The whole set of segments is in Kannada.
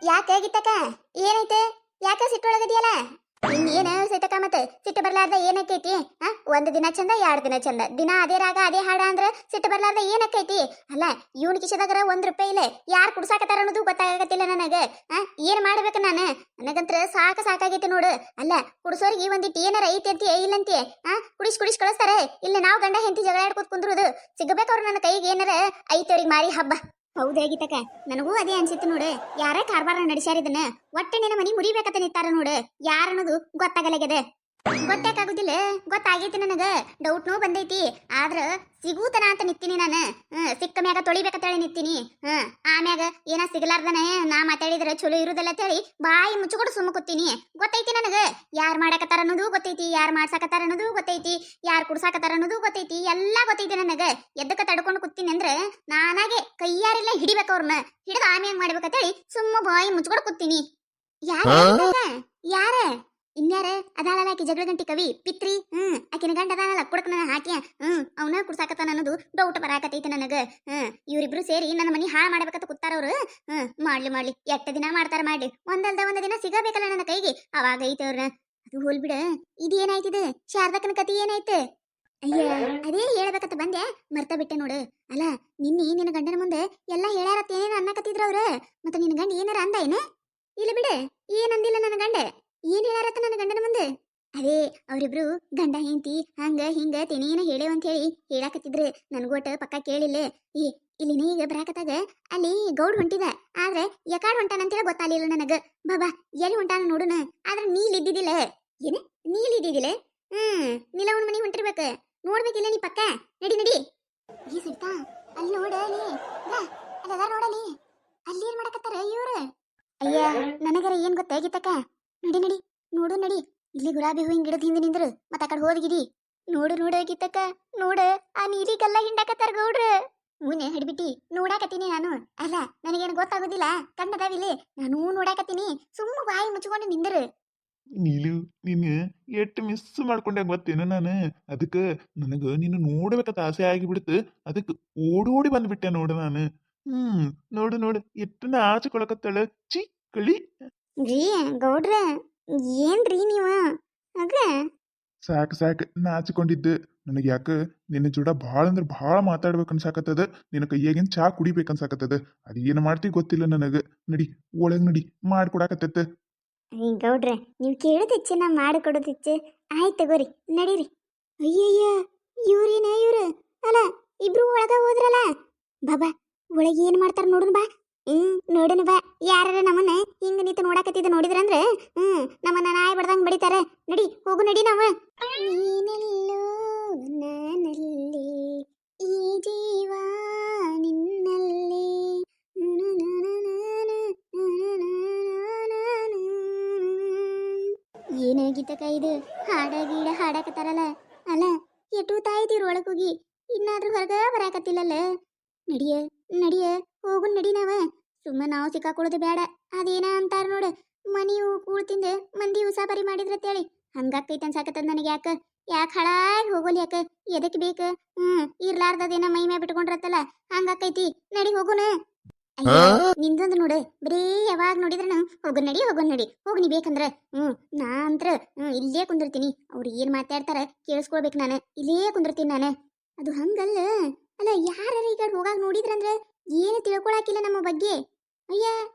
ಯಾಕೆ ಗೀತಕ್ಕ ಏನೈತೆ? ಯಾಕೆ ಸಿಟ್ಟೊಳಗದಿಯಲ್ಲ? ಏನ ಸೈತಕ್ಕ ಮತ್ತೆ ಸಿಟ್ಟು ಬರ್ಲಾರ್ದ ಏನಕ್ಕೈತಿ? ಒಂದ್ ದಿನ ಚಂದ, 2 ದಿನ ಚಂದ, ದಿನ ಅದೇ ರಾಗ ಅದೇ ಹಾಡ ಅಂದ್ರ ಸಿಟ್ಟು ಬರ್ಲಾರ್ದ ಏನಕ್ಕೈತಿ? ಅಲ್ಲ ಇವನ್ ಕಿಶದಾಗರ 1 ರೂಪಾಯಿ ಇಲ್ಲ, ಯಾರು ಕುಡ್ಸಾಕತ್ತಾರ ಅನ್ನೋದು ಗೊತ್ತಾಗತ್ತಿಲ್ಲ ನನಗ. ಏನ್ ಮಾಡ್ಬೇಕು ನಾನು? ನನಗಂತ್ರ ಸಾಕಾಗೈತಿ ನೋಡು. ಅಲ್ಲ ಕುಡ್ಸೋರಿಗೆ ಒಂದಿಟ್ಟು ಏನಾರ ಐತಿ ಅಂತ ಇಲ್ಲಂತಿ? ಕುಡಿಸ್ ಕಳಿಸ್ತಾರ, ಇಲ್ಲ ನಾವು ಗಂಡ ಹೆಂಡತಿ ಜಗಳ ಆಡ್ಕೊತ್ ಕುಂದ್ರುದು. ಸಿಗಬೇಕವ್ರು ನನ್ನ ಕೈಗೆ ಏನಾರ ಐತವ್ರಿಗೆ ಮಾರಿ ಹಬ್ಬ. ಹೌದಾಗಿತಕ ನನಗೂ ಅದೇ ಅನ್ಸಿತ್ತು ನೋಡು. ಯಾರೇ ಕಾರ್ಬಾರ ನಡೆಸ್ಯಾರಿದನ್ನ ಒಟ್ಟೆ ನಿನ್ನ ಮನಿ ಮುರಿಬೇಕಂತ ನಿಂತಾರ ನೋಡು. ಯಾರನ್ನೋದು ಗೊತ್ತಾಗಲಾಗ್ಯದ. ಗೊತ್ತಾಗುದಿಲ್ಲ, ಗೊತ್ತಾಗೈತಿ ನನಗ. ಡೌಟ್ನೂ ಬಂದೈತಿ. ಆದ್ರ ಸಿಗೂತನ ಅಂತ ನಿತ್ತೀನಿ ನಾನು. ಸಿಕ್ಕ ಮ್ಯಾಗ ತೊಳಿಬೇಕಂತೇಳಿ ನಿತ್ತೀನಿ. ಆಮ್ಯಾಗ ಏನ ಸಿಗಲಾರ್ದನೆ ನಾ ಮಾತಾಡಿದ್ರ ಚಲೋ ಇರುದಲ್ಲ ಅಂತೇಳಿ ಬಾಯಿ ಮುಚ್ಚಿಕೊಂಡು ಸುಮ್ಮ ಕೂತೀನಿ. ಗೊತ್ತೈತಿ ನನಗ ಯಾರ್ ಮಾಡಾಕತ್ತಾರ ಅನ್ನೋದು ಗೊತ್ತೈತಿ, ಯಾರ್ ಮಾಡ್ಸಾಕತ್ತಾರ ಅನ್ನೋದು ಗೊತ್ತೈತಿ, ಯಾರ್ ಕುಡ್ಸಾಕತ್ತಾರ ಅನ್ನೋದು ಗೊತ್ತೈತಿ, ಎಲ್ಲಾ ಗೊತ್ತೈತಿ ನನಗ. ಎದ್ದಕ್ಕ ತಡ್ಕೊಂಡು ಕೂತೀನಿ ಅಂದ್ರ ನಾನಾಗೆ ಕೈಯಾರಿಲ್ಲ ಹಿಡಿಬೇಕು ಅವ್ರನ್ನ. ಹಿಡಿದು ಆಮ್ಯಾಗ ಮಾಡ್ಬೇಕಂತೇಳಿ ಸುಮ್ಮ ಬಾಯಿ ಮುಚ್ಕೊಂಡು ಕೂತೀನಿ. ಯಾರ ಇನ್ಯಾರ ಅದಾಳಲ್ಲ ಆಕಿ ಜಗಳ ಗಂಟಿ ಕವಿ ಪಿತ್ರಿ. ಆಕಿನ ಗಂಡ ಅದಾಳಲ್ಲ ಕುಡಕನ ಹಾಕಿ ಅವನ ಕುಡ್ಸಾಕತ್ತಾನ ಅನ್ನೋದು ಡೌಟ್ ಬರಾಕತೈತಿ ನನಗ. ಇವ್ರಿಬ್ರು ಸೇರಿ ನನ್ನ ಮನಿ ಹಾಳು ಮಾಡ್ಬೇಕಂತ ಕೂತಾರವ್ರು. ಮಾಡ್ಲಿ ಎಷ್ಟ ದಿನ ಮಾಡ್ತಾರ ಮಾಡ್ಲಿ, ಒಂದ್ ದಿನ ಸಿಗಬೇಕಲ್ಲ ನನ್ನ ಕೈಗೆ. ಅವಾಗ ಐತೆ ಅವ್ರನ್ನ. ಅದು ಹೋಲ್ ಬಿಡ, ಇದೇನಾಯ್ತಿದ ಶಾರದಕ್ಕನ ಕತಿ ಏನಾಯ್ತು? ಅಯ್ಯ ಅದೇ ಹೇಳ್ಬೇಕಂತ ಬಂದೆ, ಮರ್ತ ಬಿಟ್ಟೆ ನೋಡು. ಅಲ್ಲ ನಿನ್ನ ಗಂಡನ ಮುಂದೆ ಎಲ್ಲಾ ಹೇಳ್ಯಾರತ್ತ ಏನೇನು ಅನ್ನಕತ್ತಿದ್ರ ಅವ್ರ. ಮತ್ತೆ ನಿನ್ನ ಗಂಡ ಏನಾರ ಅಂದ ಏನ? ಇಲ್ಲ ಬಿಡ, ಏನಂದಿಲ್ಲ ನನ್ನ ಗಂಡ. ಏನ್ ಹೇಳಾರತ್ತ ನನ್ನ ಗಂಡನ ಮುಂದೆ? ಅದೇ ಅವರಿಬ್ರು ಗಂಡ ಹೆಂಡತಿ ಹಂಗ ಹಿಂಗ ತೆನೇನ ಹೇಳೇವ ಅಂತ ಹೇಳಿ ಹೇಳಾಕತ್ತಿದ್ರು. ನನ್ಗೋಟ ಪಕ್ಕ ಕೇಳಿಲ್ಲ. ಇಲ್ಲಿ ಈಗ ಬರಾಕತ್ತಾಗ ಅಲ್ಲಿ ಗೌಡ್ ಹೊಂಟಿದ, ಆದ್ರೆ ಯಕಾಡ್ ಹೊಂಟಾನಂತೇಳಿ ಗೊತ್ತಾಗ್ಲಿಲ್ಲ ನನಗ. ಬಾಬಾ ಎಲ್ಲಿ ಹೊಂಟಾನ ನೋಡುನ. ಆದ್ರೆ ನೀಲಿದ್ದಿದ್ದಿಲ್ಲ. ಏನ ನೀಲಿದ್ದಿದ್ದಿಲ್ಲ? ನಿಲವನ್ ಮನಿ ಹೊಂಟಿರ್ಬೇಕ, ನೋಡ್ಬೇಕಿಲ್ಲ ನೀ ಪಕ್ಕ. ನಡಿ ಈ ಸರಿತಾ ಅಲ್ಲಿ ನೋಡಲಿ, ಅದ ನೋಡಲಿ, ಅಲ್ಲಿ ಏನ್ ಮಾಡಕತ್ತಾರ ಇವ್ರು? ಅಯ್ಯ ನನಗರ ಏನ್ ಗೊತ್ತಾಗಿತ್ತಕ್ಕ. ನಡಿ ನೋಡು ಇಲ್ಲಿ ಗುಲಾಬಿ ಹೂವಿನ ಗಿಡದ ಹಿಂದೆ ನಿಂದ್ರು, ಮತ್ತ ಆ ಕಡೆ ಹೋದ್ಗಿದಿ. ನೋಡು ಗೀತಕ್ಕ, ನೋಡ ಆ ನೀರಿಗೆಲ್ಲ ಹಿಂಡಾಕತ್ತಾರ ಗೌಡ್ರ. ಹೂನೆ ಹಿಡ್ಬಿಟ್ಟಿ ನೋಡಾಕತ್ತೀನಿ ನಾನು. ಅಲ್ಲ ನನಗೇನು ಗೊತ್ತಾಗೋದಿಲ್ಲ, ಕಣ್ಣದಾವಿಲ್ಲಿ, ನಾನು ನೋಡಾಕತ್ತೀನಿ. ಸುಮ್ಮ ಬಾಯಿ ಮುಚ್ಕೊಂಡು ನಿಂದ್ರು. ನೀಲು ನೀನು ಎಷ್ಟು ಮಿಸ್ ಮಾಡ್ಕೊಂಡೆ ಗೊತ್ತೇನು ನಾನು. ಅದಕ್ಕೆ ನನಗ ನೀನು ನೋಡ್ಬೇಕಂತ ಆಸೆ ಆಗಿಬಿಡ್ತು. ಅದಕ್ಕೆ ಓಡೋಡಿ ಬಂದ್ಬಿಟ್ಟೆ ನೋಡು ನಾನು. ನೋಡು ಎಷ್ಟು ನಾಚಿಕೊಳಕತ್ತಾಳ. ಚಿ ಕಳಿ. ರೀ ಗೌಡ್ರ ಏನ್ರಿ ನೀವ? ಸಾಕು ನಾಚಿಕೊಂಡಿದ್ದು. ನನಗೆ ಯಾಕೆ ನಿನ್ನ ಜೋಡ ಭಾಳ ಅಂದ್ರೆ ಭಾಳ ಮಾತಾಡ್ಬೇಕನ್ಸಾಕತ್ತದ. ನಿನ್ನ ಕೈಯಾಗಿನ ಚಾ ಕುಡಿಬೇಕನ್ಸಾಕತ್ತದ. ಅದೇನು ಮಾಡ್ತೀವಿ ಗೊತ್ತಿಲ್ಲ ನನಗೆ. ನಡಿ ಒಳಗ್ ನಡಿ, ಮಾಡ್ಕೊಡಾಕತ್ತೈತೆ. ಗೌಡ್ರೆ ನೀವು ಕೇಳೋದಿಚ್ಚೆ ನಾ ಮಾಡಿಕೊಡೋದಿಚ್ಚೆ. ಆಯ್ತು ತಗೋರಿ, ನಡೀರಿ. ಅಯ್ಯಯ್ಯ ಇವ್ರು ಅಲ್ಲ ಇಬ್ರು ಒಳಗ ಹೋದ್ರಲ್ಲ. ಬಾಬಾ ಒಳಗೆ ಏನ್ ಮಾಡ್ತಾರ ನೋಡುನ್ ಬಾ. ನೋಡೋಣ ಬಾ. ಯಾರ ನಮ್ಮನ್ನ ಹಿಂಗ ನಿಂತು ನೋಡಾಕತ್ತಿದ್ದ ನೋಡಿದ್ರಂದ್ರ ನಮ್ಮನ್ನ ನಾಯಿ ಬಡ್ದಂಗ್ ಬಡಿತಾರ. ನಡಿ ಹೋಗು, ನಡಿ ನಾವು. ನೀನೆಲ್ಲೋ ನಾನಲ್ಲಿ, ಈ ಜೀವ ನಿನ್ನಲ್ಲಿ. ಏನಾಗಿತ್ತಕ್ಕ ಇದು? ಹಾಡ ಗೀಡ ಹಾಡಾಕತ್ತಾರಲ್ಲ. ಅಲ್ಲ ಎಟು ತಾಯಿದೀರ್ ಒಳಗ್ ಹೋಗಿ, ಇನ್ನಾದ್ರೂ ಹೊರಗ ಬರಾಕತ್ತಿಲ್ಲಲ್ಲ. ನಡಿಯ ಹೋಗು, ನಡಿ ನಾವ. ಸುಮ್ಮ ನಾವು ಸಿಕ್ಕಾಕೊಳ್ಳೋದು ಬೇಡ. ಅದೇನ ಅಂತಾರ ನೋಡು, ಮನಿಯು ಕೂಳ್ತಿಂದ ಮಂದಿ ಉಸಾಬರಿ ಮಾಡಿದ್ರತ್ತೇಳಿ ಹಂಗಾಕೈತೆ ಅನ್ಸಾಕತ್ತದ ನನಗೆ. ಯಾಕೆ ಹಾಳಾಗಿ ಹೋಗೋಲಿ ಯಾಕ? ಎದಕ್ ಬೇಕ? ಇರ್ಲಾರ್ದದೇನ ಮೈ ಮ್ಯಾ ಬಿಟ್ಕೊಂಡ್ರತ್ತಲ್ಲ ಹಂಗಾಕೈತಿ. ನಡಿ ಹೋಗುನ. ನಿಂದೊಂದು ನೋಡು, ಬರೀ ಯಾವಾಗ ನೋಡಿದ್ರನ ಹೋಗು ನಡಿ ಹೋಗಿ. ನೀ ಬೇಕಂದ್ರ ನಾ ಅಂತ್ರ ಇಲ್ಲೇ ಕುಂದಿರ್ತೀನಿ. ಅವ್ರು ಏನ್ ಮಾತಾಡ್ತಾರ ಕೇಳಿಸ್ಕೊಳ್ಬೇಕು, ನಾನು ಇಲ್ಲೇ ಕುಂದಿರ್ತೀನಿ ನಾನು. ಅದು ಹಂಗಲ್ಲ. ಅಲ್ಲ ಯಾರ ಈಗ ಹೋಗಾಗ ನೋಡಿದ್ರಂದ್ರ ಏನು ತಿಳ್ಕೊಳಕಿಲ್ಲ ನಮ್ಮ ಬಗ್ಗೆ. ಅಯ್ಯ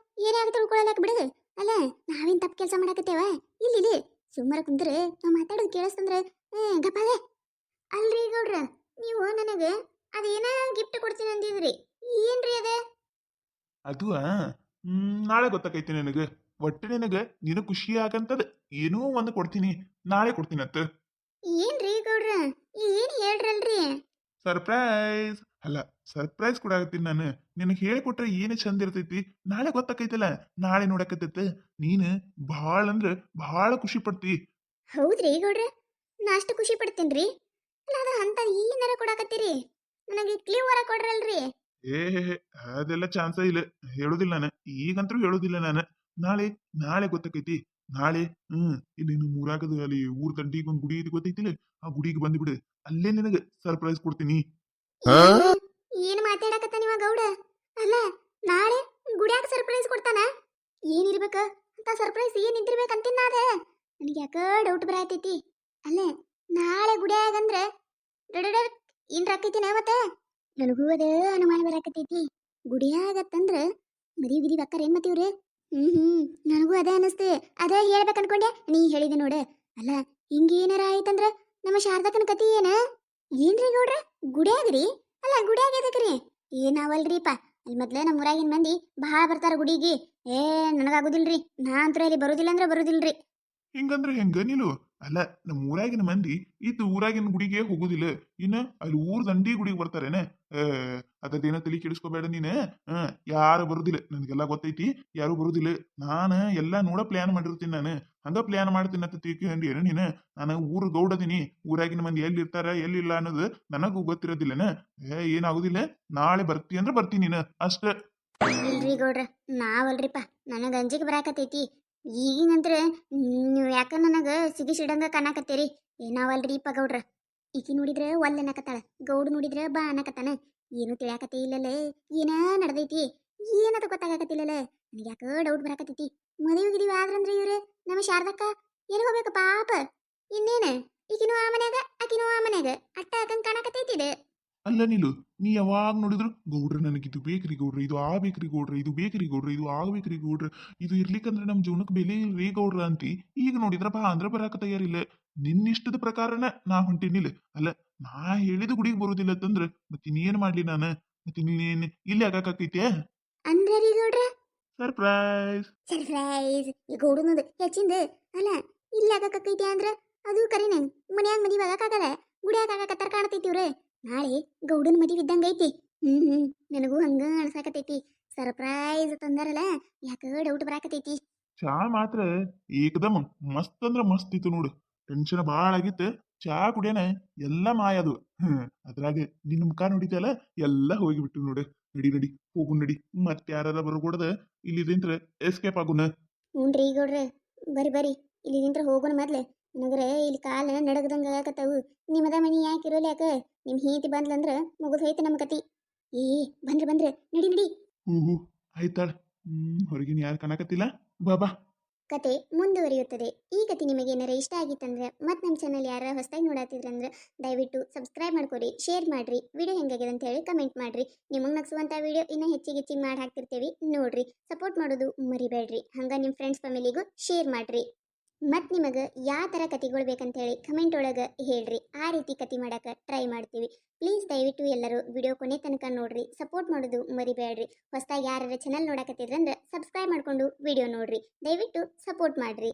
ಏನಾಗ ತಿಳ್ಕೊಳಕ್ ಬಿಡದು. ಅಲ್ಲ ನಾವೇನ್ ತಪ್ಪು ಕೆಲಸ ಮಾಡಾಕತ್ತೇವ? ಇಲ್ಲಿ ಸುಮ್ಮರ ಕುಂದ್ರ ನಾವ್ ಮಾತಾಡೋದು ಕೇಳಿಸ್ತಂದ್ರ ಗಪಾಲೆ. ಅಲ್ರಿ ಗೌಡ್ರ, ನೀವು ನನಗ ಅದೇನ ಗಿಫ್ಟ್ ಕೊಡ್ತೀನಿ ಅಂದಿದ್ರಿ, ಏನ್ರಿ ಅದ? ಅದು ನಾಳೆ ಗೊತ್ತಾಕೈತಿ ನನಗೆ. ಒಟ್ಟು ನಿನಗೆ ನೀನು ಖುಷಿ ಆಗಂತದ ಏನೋ ಒಂದು ಕೊಡ್ತೀನಿ. ನಾಳೆ ಕೊಡ್ತೀನತ್ತ. ಏನ್ರಿ ಗೌಡ್ರ ಏನ್ ಹೇಳ್ರಲ್ರಿ? ಸರ್ಪ್ರೈಸ್. ಅಲ್ಲ ಸರ್ಪ್ರೈಸ್ ಕೊಡಾಕತ್ತೀನಿ ನಾನು. ನಿನಗೆ ಹೇಳಿಕೊಟ್ರೆ ಏನು ಚಂದ ಇರ್ತೈತಿ. ನಾಳೆ ಗೊತ್ತಾಕೈತಲ್ಲ, ನಾಳೆ ನೋಡಕತ್ತೈತೆ. ನೀನು ಭಾಳ ಅಂದ್ರೆ ಭಾಳ ಖುಷಿ ಪಡ್ತಿ. ಹೌದ್ರಿ ಗೌಡ್ರ, ನಾ ಅಷ್ಟು ಖುಷಿ ಪಡ್ತೇನ್ರಿ. ಅಲ್ಲ ಅದ ಅಂತ ಏನಾರ ಕೊಡಾಕತ್ತೀರಿ, ನನಗೆ ಕ್ಲೀವರ ಕೊಡ್ರಲ್ರಿ. ಏ ಅದೆಲ್ಲ ಚಾನ್ಸ ಇಲ್ಲ, ಹೇಳುದಿಲ್ಲ ನಾನು. ಈಗಂತೂ ಹೇಳುದಿಲ್ಲ ನಾನು. ನಾಳೆ ನಾಳೆ ಗೊತ್ತಾಕೈತಿ. ನಾಳೆ ಇಲ್ಲಿ ನಮ್ಮ ಊರಾಗದ ಅಲ್ಲಿ ಊರ್ ದಂಡಿಗೆ ಒಂದು ಗುಡಿ ಐತಿ ಗೊತ್ತೈತಿಲ್ಲ, ಆ ಗುಡಿಗೆ ಬಂದ್ಬಿಡು. ಅಲ್ಲೇ ನಿನಗೆ ಸರ್ಪ್ರೈಸ್ ಕೊಡ್ತೀನಿ. ಏನ್ ಮಾತಾಡಕತ್ತ ನೀವ ಗೌಡ? ಅಲ್ಲ ನಾಳೆ ಗುಡಿಯಾಗ ಸರ್ಪ್ರೈಸ್ ಕೊಡ್ತಾನ? ಏನಿರ್ಬೇಕ ಅಂತ ಸರ್ಪ್ರೈಸ್ ಏನ್ ಇದ್ದಿರ್ಬೇಕಂತಿನ ಅದೇ ನನಗೆ ಯಾಕ ಡೌಟ್ ಬರತೈತಿ. ಅಲ್ಲೇ ನಾಳೆ ಗುಡಿಯಾಗಂದ್ರೆ ಡಡಡ ಏನ್ರ ಆಕೈತಿನ ಮತ್ತೆ ನನಗೂ ಅದೇ ಅನುಮಾನ ಬರಾಕತೈತಿ. ಗುಡಿಯಾಗತ್ತಂದ್ರ ಮದುವೆ ಗಿದಿ ಬಕ್ಕಾರೇನ್ ಮತ್ತೆ ಇವ್ರೆ? ನನಗೂ ಅದೇ ಅನಸ್ತೆ. ಅದೇ ಹೇಳ್ಬೇಕು ಅನ್ಕೊಂಡೆ, ನೀ ಹೇಳಿದೆ ನೋಡ. ಅಲ್ಲ ಹಿಂಗೇನಾರ ಆಯ್ತಂದ್ರ ನಮ್ಮ ಶಾರದಕ್ಕನ ಕತಿ ಏನ? ಏನ್ರಿ ಗೌಡ್ರ ಗುಡಿಯಾಗ್ರಿ? ಅಲ್ಲ ಗುಡಿಯಾಗ ಎದಕ್ರಿ? ಏನಾವಲ್ರಿಪ್ಪ, ಅಲ್ಲಿ ಮೊದ್ಲೇ ನಮ್ಮ ಊರಾಗಿನ ಮಂದಿ ಬಹಳ ಬರ್ತಾರ ಗುಡಿಗೆ. ಏ ನನಗಾಗುದಿಲ್ರಿ, ನಾ ಅಂತೂ ಅಲ್ಲಿ ಬರುದಿಲ್ಲ ಅಂದ್ರೆ ಬರುದಿಲ್ರಿ. ಹಿಂಗಂದ್ರೆ ಹೆಂಗ ನೀನು? ಅಲ್ಲ, ನಮ್ಮ ಊರಾಗಿನ ಮಂದಿ ಇದ್ದು ಊರಾಗಿನ ಗುಡಿಗೆ ಹೋಗುದಿಲ್ಲ, ಇನ್ನ ಅಲ್ಲಿ ಊರ್ ದಂಡಿ ಗುಡಿಗೆ ಬರ್ತಾರೇನ? ಅದದೇನ ತಲೆ ಕೆಡಿಸ್ಕೋಬೇಡ ನೀನು. ಯಾರು ಬರುದಿಲ್ಲ, ನನ್ಗೆಲ್ಲ ಗೊತ್ತೈತಿ, ಯಾರು ಬರುದಿಲ್ಲ. ನಾನು ಎಲ್ಲಾ ನೋಡ ಪ್ಲಾನ್ ಮಾಡಿರ್ತೀನಿ. ನಾನು ಹಂಗ ಪ್ಲಾನ್ ಮಾಡ್ತೀನಿ ಅಂತ ತಿಳ್ಕೊಂಡಿ ಏನು ನೀನು? ನಾನು ಊರ್ ಗೌಡದೀನಿ, ಊರಾಗಿನ ಮಂದಿ ಎಲ್ಲಿ ಇರ್ತಾರ ಎಲ್ಲಿಲ್ಲ ಅನ್ನೋದು ನನಗೂ ಗೊತ್ತಿರೋದಿಲ್ಲನ? ಏನಾಗುದಿಲ್ಲ, ನಾಳೆ ಬರ್ತಿ ಅಂದ್ರೆ ಬರ್ತೀನಿ ನೀನು ಅಷ್ಟ. ಇಲ್ರಿ ಗೌಡ್ರ, ನಾವಲ್ರಿಪ್ಪ, ನನಗೆ ಅಂಜಿಕೆ ಬರಾಕತೈತಿ ಈಗಿನಂತ್ರ. ನೀವು ಯಾಕ ನನಗ ಸಿಗಿಸಿಡಂಗ ಕಾಣಕತ್ತೀರಿ? ಏನಾವಲ್ರಿಪ್ಪ ಗೌಡ್ರ. ಈಕಿ ನೋಡಿದ್ರೆ ಒಲ್ಲೆ ಅನ್ನಕತ್ತಾಳ, ಗೌಡ್ ನೋಡಿದ್ರೆ ಬಾ ಅನ್ನಕತ್ತಾನ. ಏನು ತಿಳಿಯಾಕತ್ತೆ ಇಲ್ಲಲೇ, ಏನ ನಡ್ದೈತಿ, ಏನದು ಗೊತ್ತಾಗಕತ್ತಿಲ್ಲಲೇ. ನನಗೆ ಯಾಕ ಡೌಟ್ ಬರಾಕತೈತಿ. ಮದುವೆ ಗಿದಿವಿ ಆದ್ರಂದ್ರೆ ಇವ್ರೆ ನಮ್ಮ ಶಾರದಕ್ಕ ಎಲ್ಲಿ ಹೋಗ್ಬೇಕು ಪಾಪ? ಇನ್ನೇನ ಈಕಿನೂ ಆ ಮನ್ಯಾಗ ಆಕಿನೂ ಆ ಮನ್ಯಾಗ ಅಟ್ಟ ಹಾಕಂಗ್ ಕಾಣಕತೈತಿದೆ. ಅಲ್ಲ ನೀಲು, ನೀ ಯಾವಾಗ ನೋಡಿದ್ರು ಗೌಡ್ರ ನನಗಿದು ಬೇಕ್ರಿ ಗೌಡ್ರ, ಇದು ಆಗ್ಬೇಕ್ರಿ ಗೌಡ್ರ, ಇದು ಬೇಕ್ರಿ ಗೌಡ್ರ, ಇದು ಆಗ್ಬೇಕ್ರಿ ಗೌಡ್ರ, ಇದು ಇರ್ಲಿಕ್ಕಂದ್ರೆ ನಮ್ ಜೀವನಕ್ಕೆ ಬೆಲೆ ಇಲ್ರಿ ಗೌಡ್ರ ಅಂತಿ. ಈಗ ನೋಡಿದ್ರ ಬಾ ಅಂದ್ರ ಬರಾಕ ತಯಾರಿಲ್ಲ. ನಿನ್ನಿಷ್ಟದ ಪ್ರಕಾರನ ನಾ ಹೊಂಟಿನಿಲ್ಲ. ಅಲ್ಲ, ನಾ ಹೇಳಿದ ಗುಡಿಗೆ ಬರುದಿಲ್ಲ ಅಂತಂದ್ರ ಮತ್ತೆ ಇನ್ನೇನ್ ಮಾಡ್ಲಿ ನಾನು? ಮತ್ತೆ ನೀನ್ ಇಲ್ಲಿ ಆಗಾಕೈತೆ ಅಂದ್ರೆ ರೀ ಗೌಡ್ರ ಸರ್ಪ್ರೈಸ್. ಸರ್ಪ್ರೈಸ್ ಈ ಗೌಡನದು ಹೆಚ್ಚಿಂದ. ಅಲ್ಲ ಇಲ್ಲಿ ಆಗಕೈತಿ ಅಂದ್ರ ಅದು ಕರಿನೆ ಮನ್ಯಾಗ ಮದುವೆ ಆಗಕ್ಕಾಗಲ್ಲ, ಗುಡಿಯಾಗ ಆಗಕತ್ತಾರ ಕಾಣ್ತೈತಿ ಇವ್ರೆ. ನಾಳೆ ಗೌಡನ ಮದುವೆ ಇದ್ದಂಗ ಐತಿ. ನನಗೂ ಹಂಗ ಅನ್ಸಾಕತೈತಿ. ಸರ್ಪ್ರೈಸ್ ತಂದಾರಲ್ಲ, ಯಾಕ ಡೌಟ್ ಬರಾಕತೈತಿ. ಚಾ ಮಾತ್ರ ಏಕದಮ್ ಮಸ್ತ್ ಅಂದ್ರ ಮಸ್ತ್ ಇತ್ತು ನೋಡು. ಟೆನ್ಷನ್ ಭಾಳ ಆಗಿತ್ತು. ಚಾ ಕುಡಿಯನ ಎಲ್ಲ ಮಾಯದು. ಅದ್ರಾಗ ನಿನ್ನ ಮುಖ ನೋಡಿದ್ಯಲ್ಲ, ಎಲ್ಲ ಹೋಗಿಬಿಟ್ಟು ನೋಡು. ನಡಿ ನಡಿ ಹೋಗು ನಡಿ, ಮತ್ತೆ ಯಾರ ಬರ್ಕೊಡದ ಇಲ್ಲಿದಿಂತ್ರ ಎಸ್ಕೇಪ್ ಆಗುನ. ಹ್ಞೂನ್ರಿ ಗೌಡ್ರೆ, ಬರ್ರಿ ಬರ್ರಿ ಇಲ್ಲಿ ನಿಂತ್ರ ಹೋಗೋಣ ಮೊದ್ಲೆ. ನನಗ್ರೆ ಇಲ್ಲಿ ಕಾಲ ನಡಗದಂಗ ಆಗಕತ್ತಾವು. ನಿಮ್ಮದ ಮನಿ ಯಾಕೆ ಇರೋಲ್ಲ ಯಾಕ? ನಿಮ್ ಹೀತಿ ಬಂದ್ಲಂದ್ರ ಮುಗಿದ್ ಹೋಯ್ತು ನಮ್ಮ ಕತಿ. ಏ ಬಂದ್ರೆ ಬಂದ್ರೆ ನಡಿ ನಡಿ. ಹೂ ಆಯ್ತಾಳ. ಹೊರಗಿನ ಯಾರು ಕಾಣಕತ್ತಿಲ್ಲ, ಬಾ. ಕತೆ ಮುಂದುವರಿಯುತ್ತದೆ. ಈ ಕತೆ ನಿಮಗೆ ಏನಾರ ಇಷ್ಟ ಆಗಿತ್ತಂದ್ರೆ ಮತ್ತು ನಮ್ಮ ಚಾನಲ್ ಯಾರ ಹೊಸದಾಗಿ ನೋಡತ್ತಿದ್ರಂದ್ರೆ ದಯವಿಟ್ಟು ಸಬ್ಸ್ಕ್ರೈಬ್ ಮಾಡ್ಕೊರಿ, ಶೇರ್ ಮಾಡ್ರಿ, ವಿಡಿಯೋ ಹೆಂಗಾಗಿದೆ ಅಂತ ಹೇಳಿ ಕಮೆಂಟ್ ಮಾಡ್ರಿ. ನಿಮಗೆ ನಗಿಸುವಂಥ ವಿಡಿಯೋ ಇನ್ನೂ ಹೆಚ್ಚಿಗೆ ಮಾಡಿ ಹಾಕ್ತಿರ್ತೀವಿ, ನೋಡ್ರಿ. ಸಪೋರ್ಟ್ ಮಾಡೋದು ಮರಿಬೇಡ್ರಿ. ಹಂಗೆ ನಿಮ್ಮ ಫ್ರೆಂಡ್ಸ್ ಫ್ಯಾಮಿಲಿಗೂ ಶೇರ್ ಮಾಡ್ರಿ. ಮತ್ತು ನಿಮಗೆ ಯಾವ ಥರ ಕತೆಗಳು ಬೇಕಂತ ಹೇಳಿ ಕಮೆಂಟ್ ಒಳಗೆ ಹೇಳ್ರಿ. ಆ ರೀತಿ ಕತೆ ಮಾಡಕ್ಕೆ ಟ್ರೈ ಮಾಡ್ತೀವಿ. ಪ್ಲೀಸ್ ದಯವಿಟ್ಟು ಎಲ್ಲರೂ ವಿಡಿಯೋ ಕೊನೆ ತನಕ ನೋಡ್ರಿ, ಸಪೋರ್ಟ್ ಮಾಡೋದು ಮರಿಬೇಡ್ರಿ. ಹೊಸದಾಗಿ ಯಾರ ಚಾನಲ್ ನೋಡಕತ್ತಿದ್ರಂದ್ರೆ ಸಬ್ಸ್ಕ್ರೈಬ್ ಮಾಡ್ಕೊಂಡು ವಿಡಿಯೋ ನೋಡ್ರಿ, ದಯವಿಟ್ಟು ಸಪೋರ್ಟ್ ಮಾಡ್ರಿ.